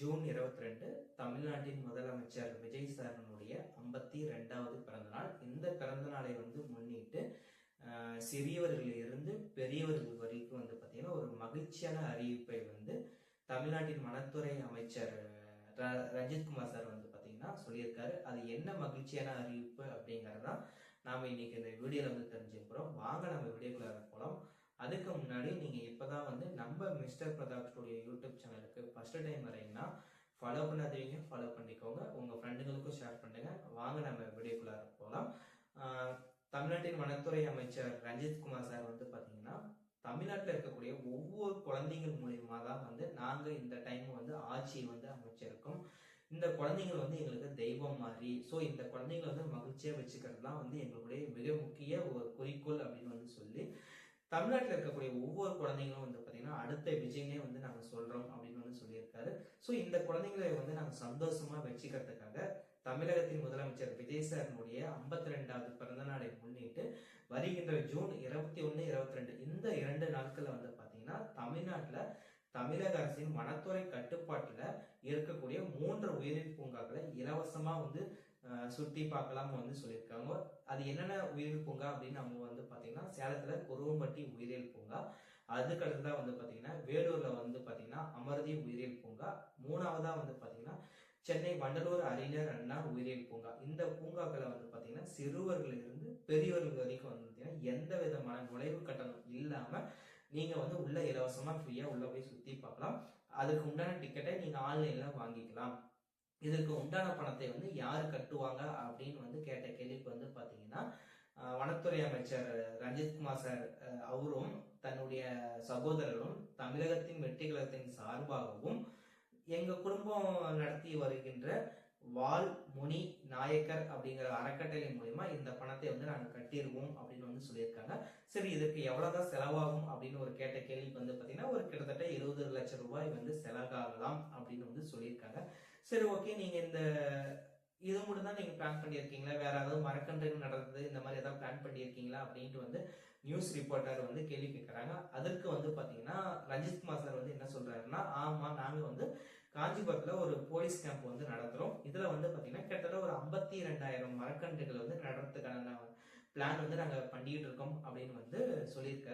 June 22 தமிழ்நாட்டின் முதலமைச்சர் விஜய் சாரனுடைய 52வது பிறந்தநாள். இந்த பிறந்த நாளை முன்னிட்டு சிறியவர்கள் இருந்து பெரியவர்கள் வரைக்கும் பார்த்தீங்கன்னா ஒரு மகிழ்ச்சியான அறிவிப்பை தமிழ்நாட்டின் வனத்துறை அமைச்சர் ரஞ்சித்குமார் சார் பார்த்தீங்கன்னா சொல்லியிருக்காரு. அது என்ன மகிழ்ச்சியான அறிவிப்பு அப்படிங்கறதான் நாம இன்னைக்கு இந்த வீடியோல தெரிஞ்சுக்கிறோம். வாங்க நம்ம வீடியோக்குள்ள போலாம். அதுக்கு முன்னாடி நீங்க இப்பதான் நம்ம மிஸ்டர் பிரதாப் ஸ்டுடியோ யூடியூப் சேனலுக்கு ஃபர்ஸ்ட் டைம் வரீங்கன்னா ஃபாலோ பண்ணாதீங்க, ஃபாலோ பண்ணிக்கோங்க, உங்க ஃப்ரெண்டுகளுக்கும் ஷேர் பண்ணுங்க. வாங்க நம்ம வீடியோக்குள்ள போலாம். தமிழ்நாட்டின் வனத்துறை அமைச்சர் ரஞ்சித்குமார் சார் பாத்தீங்கன்னா தமிழ்நாட்டில் இருக்கக்கூடிய ஒவ்வொரு குழந்தைகள் மூலியமா தான் நாங்க இந்த டைம் ஆட்சியை அமைச்சிருக்கோம். இந்த குழந்தைகள் எங்களுக்கு தெய்வம் மாதிரி. ஸோ இந்த குழந்தைங்களை மகிழ்ச்சியா வச்சுக்கிறதுலாம் எங்களுடைய மிக முக்கிய ஒரு குறிக்கோள் அப்படின்னு சொல்லி தமிழ்நாட்டில் இருக்கக்கூடிய ஒவ்வொரு குழந்தைங்களும் பாத்தீங்கன்னா அடுத்த விஜயனே நாங்க சொல்றோம் அப்படின்னு சொல்லியிருக்காரு. ஸோ இந்த குழந்தைங்களை நாங்க சந்தோஷமா வச்சுக்கிறதுக்காக தமிழகத்தின் முதலமைச்சர் விஜய் சாரனுடைய 52வது பிறந்த நாளை முன்னிட்டு வருகின்ற ஜூன் 21, 22 இந்த 2 நாட்கள்ல பாத்தீங்கன்னா தமிழ்நாட்டுல தமிழக அரசின் வனத்துறை கட்டுப்பாட்டுல இருக்கக்கூடிய 3 உயிரியல் பூங்காக்களை இலவசமா சுத்தி பார்க்கலாம் சொல்லியிருக்காங்க. அது என்னென்ன உயிரியல் பூங்கா அப்படின்னு நம்ம பாத்தீங்கன்னா சேலத்துல குருவம்பட்டி உயிரியல் பூங்கா, அதுக்கு அடுத்ததான் பாத்தீங்கன்னா வேலூர்ல பாத்தீங்கன்னா அமர்தி உயிரியல் பூங்கா, மூணாவதா பாத்தீங்கன்னா சென்னை வண்டலூர் அறிஞர் அண்ணா உயிரியல் பூங்கா. இந்த பூங்காக்களை பாத்தீங்கன்னா சிறுவர்கள் இருந்து பெரியவர்கள் வரைக்கும் பாத்தீங்கன்னா எந்த விதமான நுழைவு கட்டணம் இல்லாம நீங்க உள்ள இலவசமா ஃப்ரீயா உள்ள போய் சுத்தி பார்க்கலாம். அதுக்கு உண்டான டிக்கெட்டை நீங்க ஆன்லைன்ல வாங்கிக்கலாம். இதற்கு உண்டான பணத்தை யாரு கட்டுவாங்க அப்படின்னு கேட்ட கேள்விக்கு பாத்தீங்கன்னா வனத்துறை அமைச்சர் ரஞ்சித்குமார் சார் அவரும் தன்னுடைய சகோதரரும் தமிழகத்தின் வெற்றி கழகத்தின் சார்பாகவும் எங்க குடும்பம் நடத்தி வருகின்ற வால் முனி நாயக்கர் அப்படிங்கிற அறக்கட்டளை மூலியமா இந்த பணத்தை நாங்க கட்டிடுவோம் அப்படின்னு சொல்லியிருக்காங்க. சரி, இதுக்கு எவ்வளவுதான் செலவாகும் அப்படின்னு ஒரு கேட்ட கேள்விக்கு பாத்தீங்கன்னா ஒரு கிட்டத்தட்ட 20 லட்சம் ரூபாய் செலவாகலாம் அப்படின்னு சொல்லியிருக்காங்க. சரி, ஓகே, நீங்க இது மட்டும் தான் நீங்க பிளான் பண்ணியிருக்கீங்களா, வேற ஏதாவது மரக்கன்றுகள் நடந்தது இந்த மாதிரி ஏதாவது பிளான் பண்ணியிருக்கீங்களா அப்படின்ட்டு நியூஸ் ரிப்போர்ட்டர் கேள்வி கேட்கறாங்க. அதற்கு பாத்தீங்கன்னா ரஞ்சித்குமார் சார் என்ன சொல்றாருன்னா, ஆமா, நாங்க காஞ்சிபுரத்துல ஒரு போலீஸ் கேம்ப் நடத்துறோம். இதுல பாத்தீங்கன்னா கிட்டத்தட்ட ஒரு 52,000 மரக்கன்றுகள் நடத்துறதுக்கான பிளான் நாங்க பண்ணிட்டு இருக்கோம் அப்படின்னு சொல்லியிருக்காரு.